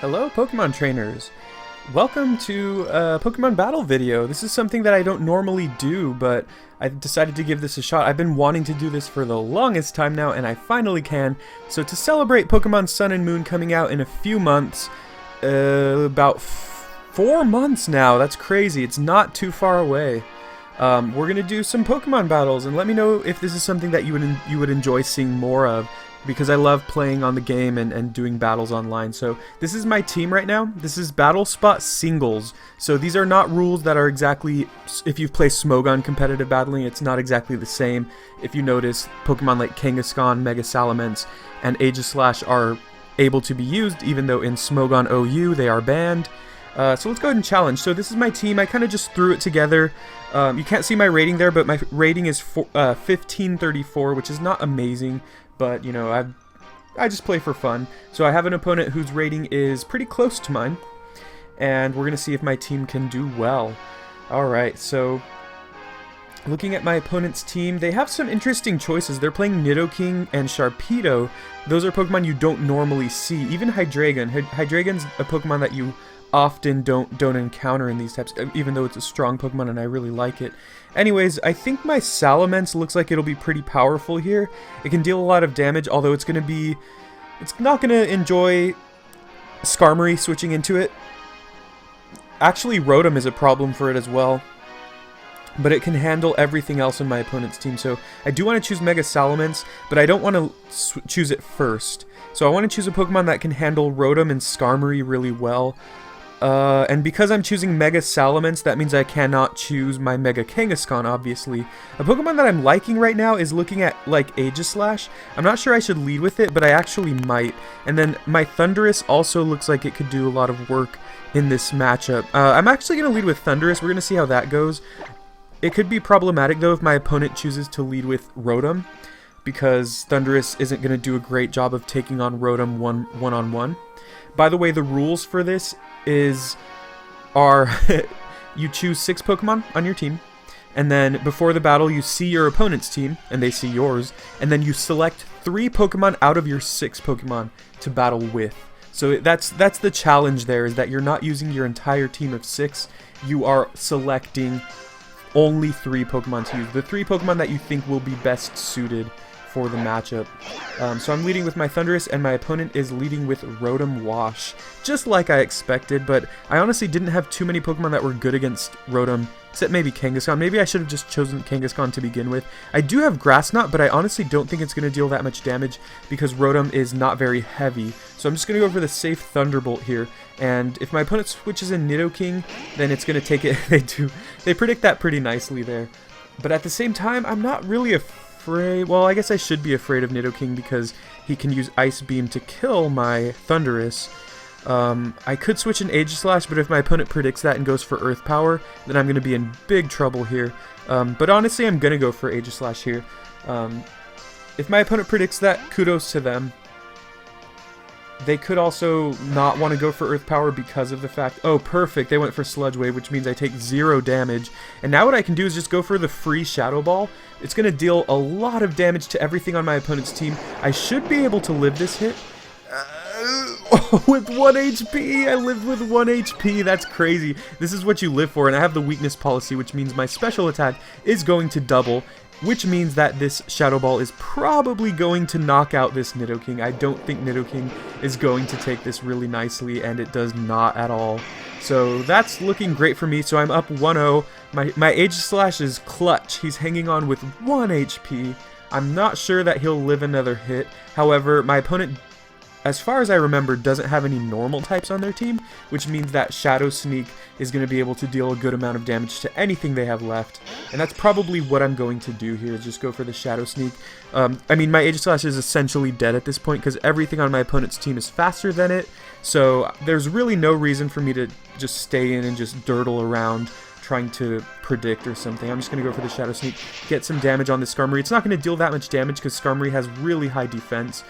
Hello Pokemon trainers! Welcome to a Pokemon Battle video. This is something that I don't normally do, but I decided to give this a shot. I've been wanting to do this for the longest time now, and I finally can. So to celebrate Pokemon Sun and Moon coming out in a few months, about 4 months now, that's crazy, it's not too far away. We're gonna do some Pokemon battles, and let me know if this is something that you would enjoy seeing more of, because I love playing on the game and doing battles online. So this is my team right now. This is Battle Spot Singles. So these are not rules that are exactly, if you've played Smogon competitive battling, it's not exactly the same. If you notice, Pokemon like Kangaskhan-Mega Salamence and Aegislash are able to be used, even though in Smogon OU they are banned. So let's go ahead and challenge. So this is my team. I kind of just threw it together. You can't see my rating there, but my rating is 1534, which is not amazing. But, you know, I just play for fun. So I have an opponent whose rating is pretty close to mine. And we're going to see if my team can do well. Alright, so looking at my opponent's team, they have some interesting choices. They're playing Nidoking and Sharpedo. Those are Pokemon you don't normally see. Even Hydreigon. Hydreigon's a Pokemon that you often don't encounter in these types, even though it's a strong Pokemon and I really like it. Anyways, I think my Salamence looks like it'll be pretty powerful here. It can deal a lot of damage, although it's not going to enjoy Skarmory switching into it. Actually, Rotom is a problem for it as well, but it can handle everything else in my opponent's team. So I do want to choose Mega Salamence, but I don't want to choose it first. So I want to choose a Pokemon that can handle Rotom and Skarmory really well. And because I'm choosing Mega Salamence, that means I cannot choose my Mega Kangaskhan, obviously. A Pokemon that I'm liking right now is looking at, like, Aegislash. I'm not sure I should lead with it, but I actually might. And then my Thundurus also looks like it could do a lot of work in this matchup. I'm actually going to lead with Thundurus. We're going to see how that goes. It could be problematic, though, if my opponent chooses to lead with Rotom, because Thundurus isn't going to do a great job of taking on Rotom one-on-one. By the way, the rules for this are you choose 6 Pokemon on your team, and then before the battle you see your opponent's team, and they see yours, and then you select 3 Pokemon out of your 6 Pokemon to battle with. So that's the challenge there, is that you're not using your entire team of 6, you are selecting only 3 Pokemon to use. The 3 Pokemon that you think will be best suited for the matchup. So I'm leading with my Thundurus, and my opponent is leading with Rotom Wash, just like I expected, but I honestly didn't have too many Pokemon that were good against Rotom, except maybe Kangaskhan. Maybe I should have just chosen Kangaskhan to begin with. I do have Grass Knot, but I honestly don't think it's going to deal that much damage because Rotom is not very heavy. So I'm just going to go for the safe Thunderbolt here, and if my opponent switches in Nidoking, then it's going to take it. They predict that pretty nicely there. But at the same time, I'm not really afraid. Well, I guess I should be afraid of Nidoking because he can use Ice Beam to kill my Thundurus. I could switch in Aegislash, but if my opponent predicts that and goes for Earth Power, then I'm going to be in big trouble here. But honestly, I'm going to go for Aegislash here. If my opponent predicts that, kudos to them. They could also not want to go for Earth Power because of the fact... Oh, perfect. They went for Sludge Wave, which means I take 0 damage. And now what I can do is just go for the free Shadow Ball. It's going to deal a lot of damage to everything on my opponent's team. I should be able to live this hit. With 1 HP! I lived with 1 HP. That's crazy. This is what you live for. And I have the weakness policy, which means my special attack is going to double, which means that this Shadow Ball is probably going to knock out this Nidoking. I don't think Nidoking is going to take this really nicely, and it does not at all. So that's looking great for me. So I'm up 1-0. My Aegislash is clutch. He's hanging on with 1 HP. I'm not sure that he'll live another hit. However, my opponent, as far as I remember, doesn't have any normal types on their team, which means that Shadow Sneak is going to be able to deal a good amount of damage to anything they have left. And that's probably what I'm going to do here, is just go for the Shadow Sneak. I mean, my Aegislash is essentially dead at this point because everything on my opponent's team is faster than it, so there's really no reason for me to just stay in and just dirtle around trying to predict or something. I'm just going to go for the Shadow Sneak, get some damage on this Skarmory. It's not going to deal that much damage because Skarmory has really high defense.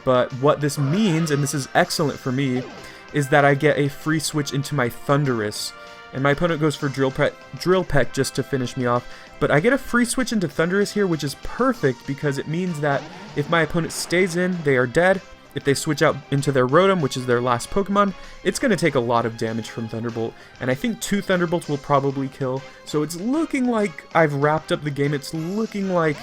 But what this means, and this is excellent for me, is that I get a free switch into my Thundurus. And my opponent goes for Drill Peck just to finish me off. But I get a free switch into Thundurus here, which is perfect because it means that if my opponent stays in, they are dead. if they switch out into their Rotom, which is their last Pokemon, it's going to take a lot of damage from Thunderbolt, and I think 2 Thunderbolts will probably kill, so it's looking like I've wrapped up the game. It's looking like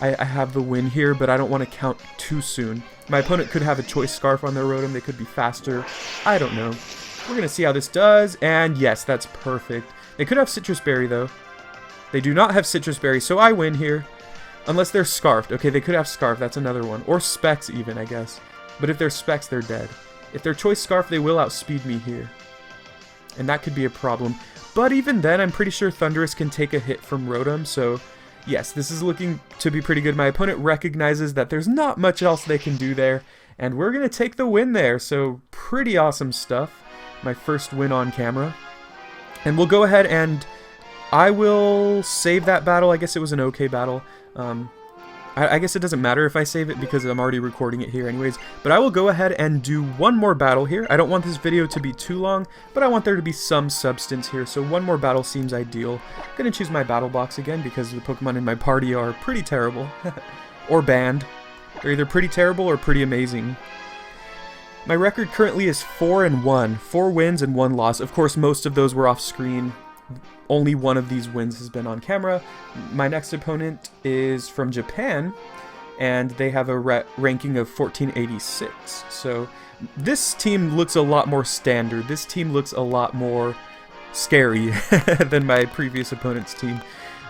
I have the win here, but I don't want to count too soon. My opponent could have a Choice Scarf on their Rotom, they could be faster, I don't know. We're going to see how this does, and yes, that's perfect. They could have Citrus Berry, though. They do not have Citrus Berry, so I win here. Unless they're Scarfed. Okay, they could have Scarf, that's another one. Or Specs even, I guess. But if they're Specs, they're dead. If they're Choice Scarf, they will outspeed me here. And that could be a problem. But even then, I'm pretty sure Thundurus can take a hit from Rotom, so yes, this is looking to be pretty good. My opponent recognizes that there's not much else they can do there, and we're going to take the win there, so pretty awesome stuff. My first win on camera. And we'll go ahead and I will save that battle. I guess it was an okay battle. I guess it doesn't matter if I save it because I'm already recording it here anyways, but I will go ahead and do one more battle here. I don't want this video to be too long, but I want there to be some substance here, so one more battle seems ideal. I'm gonna choose my battle box again because the Pokemon in my party are pretty terrible. Or banned. They're either pretty terrible or pretty amazing. My record currently is 4-1. 4 wins and 1 loss. Of course, most of those were off screen. Only one of these wins has been on camera. My next opponent is from Japan, and they have a ranking of 1486. So this team looks a lot more standard. This team looks a lot more scary than my previous opponent's team.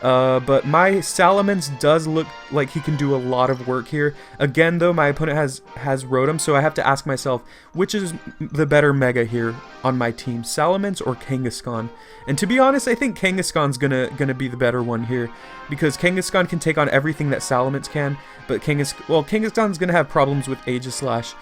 But my Salamence does look like he can do a lot of work here. Again, though, my opponent has Rotom, so I have to ask myself, which is the better Mega here on my team, Salamence or Kangaskhan? And to be honest, I think Kangaskhan's gonna be the better one here, because Kangaskhan can take on everything that Salamence can, but Kangaskhan's gonna have problems with Aegislash,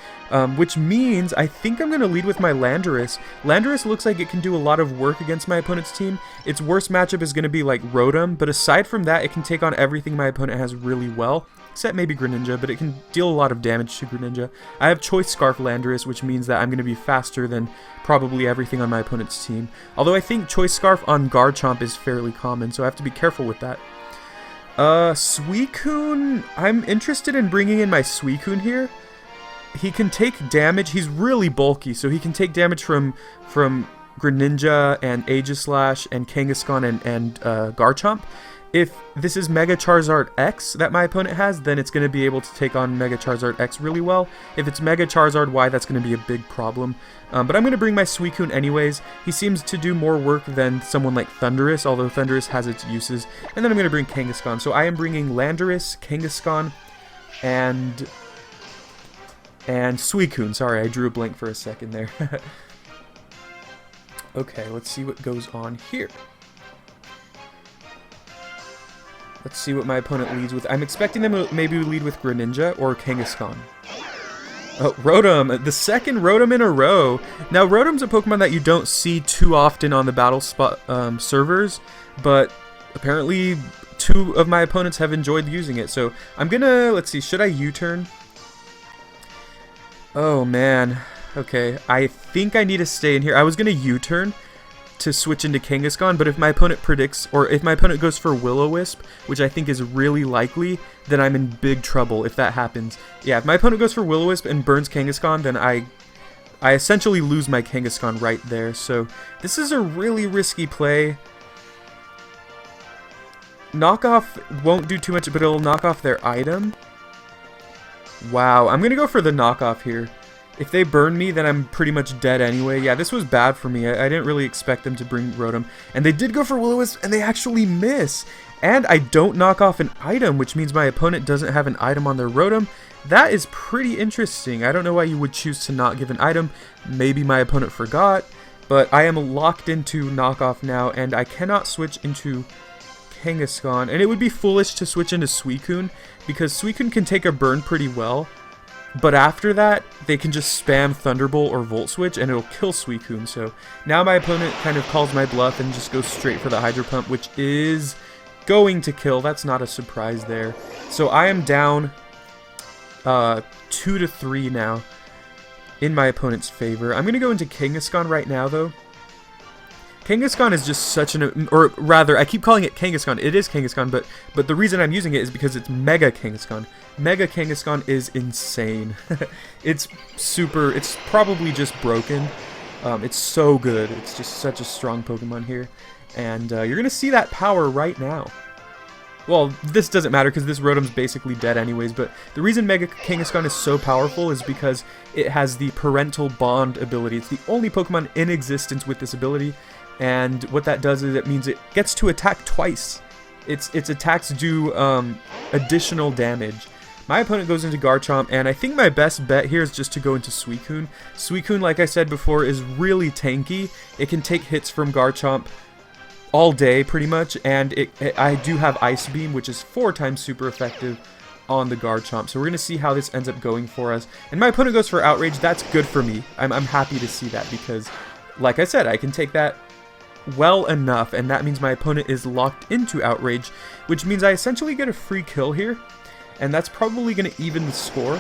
which means I think I'm gonna lead with my Landorus. Landorus looks like it can do a lot of work against my opponent's team. Its worst matchup is gonna be like Rotom, but aside from that, it can take on everything my opponent has really well, except maybe Greninja, but it can deal a lot of damage to Greninja. I have Choice Scarf Landorus, which means that I'm going to be faster than probably everything on my opponent's team. Although I think Choice Scarf on Garchomp is fairly common, so I have to be careful with that. Suicune, I'm interested in bringing in my Suicune here. He can take damage, he's really bulky, so he can take damage from Greninja and Aegislash and Kangaskhan and Garchomp. If this is Mega Charizard X that my opponent has, then it's going to be able to take on Mega Charizard X really well. If it's Mega Charizard Y, that's going to be a big problem. But I'm going to bring my Suicune anyways. He seems to do more work than someone like Thundurus, although Thundurus has its uses. And then I'm going to bring Kangaskhan. So I am bringing Landorus, Kangaskhan, and Suicune. Sorry, I drew a blank for a second there. Okay, let's see what goes on here. Let's see what my opponent leads with. I'm expecting them to maybe lead with Greninja or Kangaskhan. Oh, Rotom. The second Rotom in a row. Now, Rotom's a Pokemon that you don't see too often on the Battle Spot servers, but apparently 2 of my opponents have enjoyed using it. So I'm gonna, let's see, should I U-turn? Oh, man. Okay, I think I need to stay in here. I was gonna U-turn to switch into Kangaskhan, but if my opponent predicts, or if my opponent goes for Will-O-Wisp, which I think is really likely, then I'm in big trouble if that happens. Yeah, if my opponent goes for Will-O-Wisp and burns Kangaskhan, then I essentially lose my Kangaskhan right there. So this is a really risky play. Knockoff won't do too much, but it'll knock off their item. Wow, I'm gonna go for the knockoff here. If they burn me, then I'm pretty much dead anyway. Yeah, this was bad for me. I didn't really expect them to bring Rotom. And they did go for Will-O-Wisp, and they actually miss. And I don't knock off an item, which means my opponent doesn't have an item on their Rotom. That is pretty interesting. I don't know why you would choose to not give an item. Maybe my opponent forgot. But I am locked into knockoff now, and I cannot switch into Kangaskhan. And it would be foolish to switch into Suicune, because Suicune can take a burn pretty well. But after that, they can just spam Thunderbolt or Volt Switch, and it'll kill Suicune. So now my opponent kind of calls my bluff and just goes straight for the Hydro Pump, which is going to kill. That's not a surprise there. So I am down 2-3 now in my opponent's favor. I'm going to go into Kangaskhan right now, though. Kangaskhan is just such an, or rather, I keep calling it Kangaskhan. It is Kangaskhan, but the reason I'm using it is because it's Mega Kangaskhan. Mega Kangaskhan is insane. It's super, it's probably just broken. It's so good. It's just such a strong Pokemon here. And you're going to see that power right now. Well, this doesn't matter because this Rotom's basically dead anyways, but the reason Mega Kangaskhan is so powerful is because it has the Parental Bond ability. It's the only Pokemon in existence with this ability, and what that does is it means it gets to attack twice. Its attacks do additional damage. My opponent goes into Garchomp, and I think my best bet here is just to go into Suicune. Suicune, like I said before, is really tanky. It can take hits from Garchomp all day, pretty much, and I do have Ice Beam, which is 4 times super effective on the Garchomp. So we're going to see how this ends up going for us. And my opponent goes for Outrage. That's good for me. I'm happy to see that because, like I said, I can take that well enough, and that means my opponent is locked into Outrage, which means I essentially get a free kill here, and that's probably going to even the score.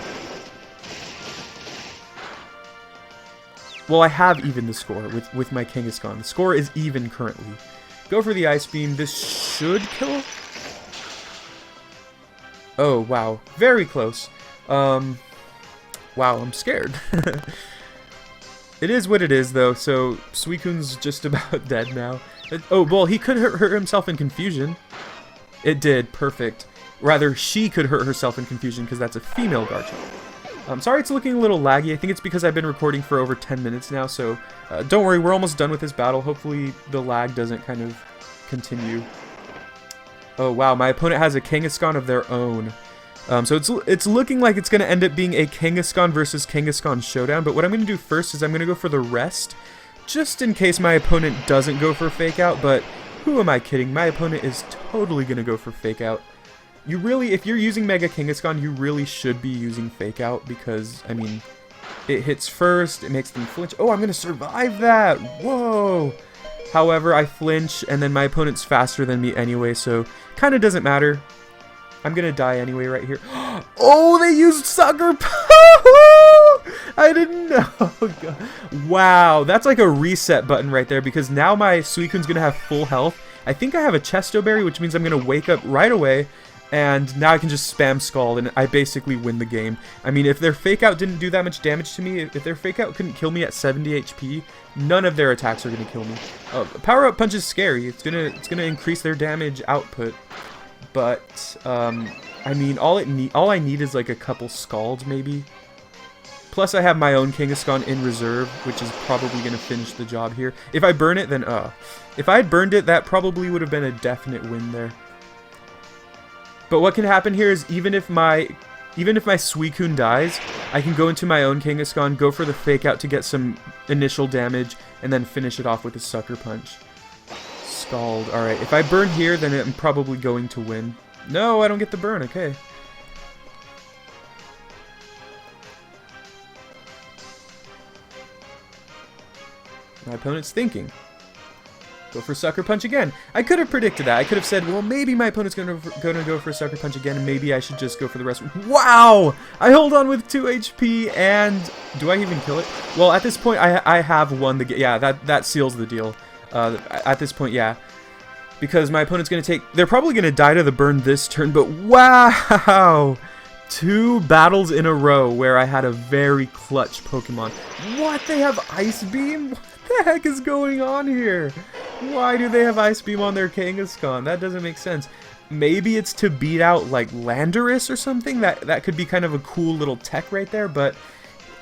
Well, I have even the score with my Kangaskhan. The score is even currently. Go for the Ice Beam. This should kill. Oh, wow. Very close. Wow, I'm scared. It is what it is, though, so Suicune's just about dead now. Oh, well, he could hurt himself in Confusion. It did. Perfect. Rather, she could hurt herself in Confusion because that's a female Garchomp. I'm sorry it's looking a little laggy. I think it's because I've been recording for over 10 minutes now, so don't worry, we're almost done with this battle. Hopefully the lag doesn't kind of continue. Oh wow, my opponent has a Kangaskhan of their own. So it's looking like it's going to end up being a Kangaskhan versus Kangaskhan showdown, but what I'm going to do first is I'm going to go for the rest, just in case my opponent doesn't go for Fake Out, but who am I kidding? My opponent is totally going to go for Fake Out. You really, if you're using Mega Kangaskhan, you really should be using Fake Out because, I mean, it hits first, it makes them flinch. Oh, I'm going to survive that! Whoa! However, I flinch, and then my opponent's faster than me anyway, so kind of doesn't matter. I'm going to die anyway right here. Oh, they used Sucker Punch! I didn't know. Wow, that's like a reset button right there because now my Suicune's going to have full health. I think I have a Chesto Berry, which means I'm going to wake up right away. And now I can just spam Scald, and I basically win the game. I mean, if their Fake Out didn't do that much damage to me, if their Fake Out couldn't kill me at 70 HP, none of their attacks are going to kill me. Power Up Punch is scary. It's gonna increase their damage output. But, I mean, all I need is like a couple Scalds, maybe. Plus, I have my own Kangaskhan in reserve, which is probably going to finish the job here. If I burn it, then, if I had burned it, that probably would have been a definite win there. But what can happen here is even if my Suicune dies, I can go into my own Kangaskhan, go for the Fake Out to get some initial damage, and then finish it off with a Sucker Punch. Scald. Alright, if I burn here, then I'm probably going to win. No, I don't get the burn. Okay. My opponent's thinking. Go for Sucker Punch again. I could have predicted that. I could have said, well, maybe my opponent's going to go for a Sucker Punch again, and maybe I should just go for the rest. Wow! I hold on with 2 HP, and do I even kill it? Well, at this point, I have won the game. Yeah, that seals the deal. At this point, yeah. Because my opponent's going to take... They're probably going to die to the burn this turn, but wow! 2 battles in a row where I had a very clutch Pokemon. What? They have Ice Beam? What the heck is going on here? Why do they have Ice Beam on their Kangaskhan? That doesn't make sense. Maybe it's to beat out like Landorus or something? That could be kind of a cool little tech right there, but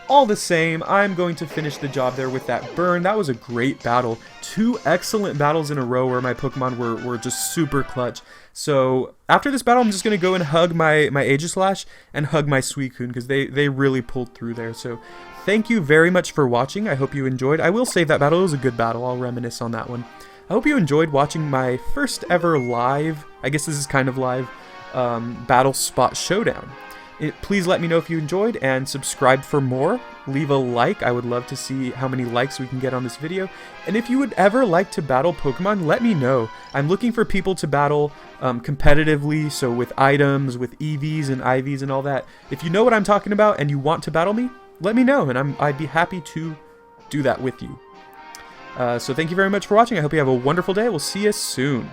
all the same, I'm going to finish the job there with that burn. That was a great battle. 2 excellent battles in a row where my Pokemon were just super clutch. So after this battle, I'm just going to go and hug my Aegislash and hug my Suicune because they really pulled through there. So thank you very much for watching. I hope you enjoyed. I will save that battle. It was a good battle. I'll reminisce on that one. I hope you enjoyed watching my first ever live, I guess this is kind of live, Battle Spot Showdown. Please let me know if you enjoyed and subscribe for more. Leave a like. I would love to see how many likes we can get on this video. And if you would ever like to battle Pokemon, let me know. I'm looking for people to battle competitively, so with items, with EVs and IVs and all that. If you know what I'm talking about and you want to battle me, let me know, and I'd be happy to do that with you. So thank you very much for watching. I hope you have a wonderful day. We'll see you soon.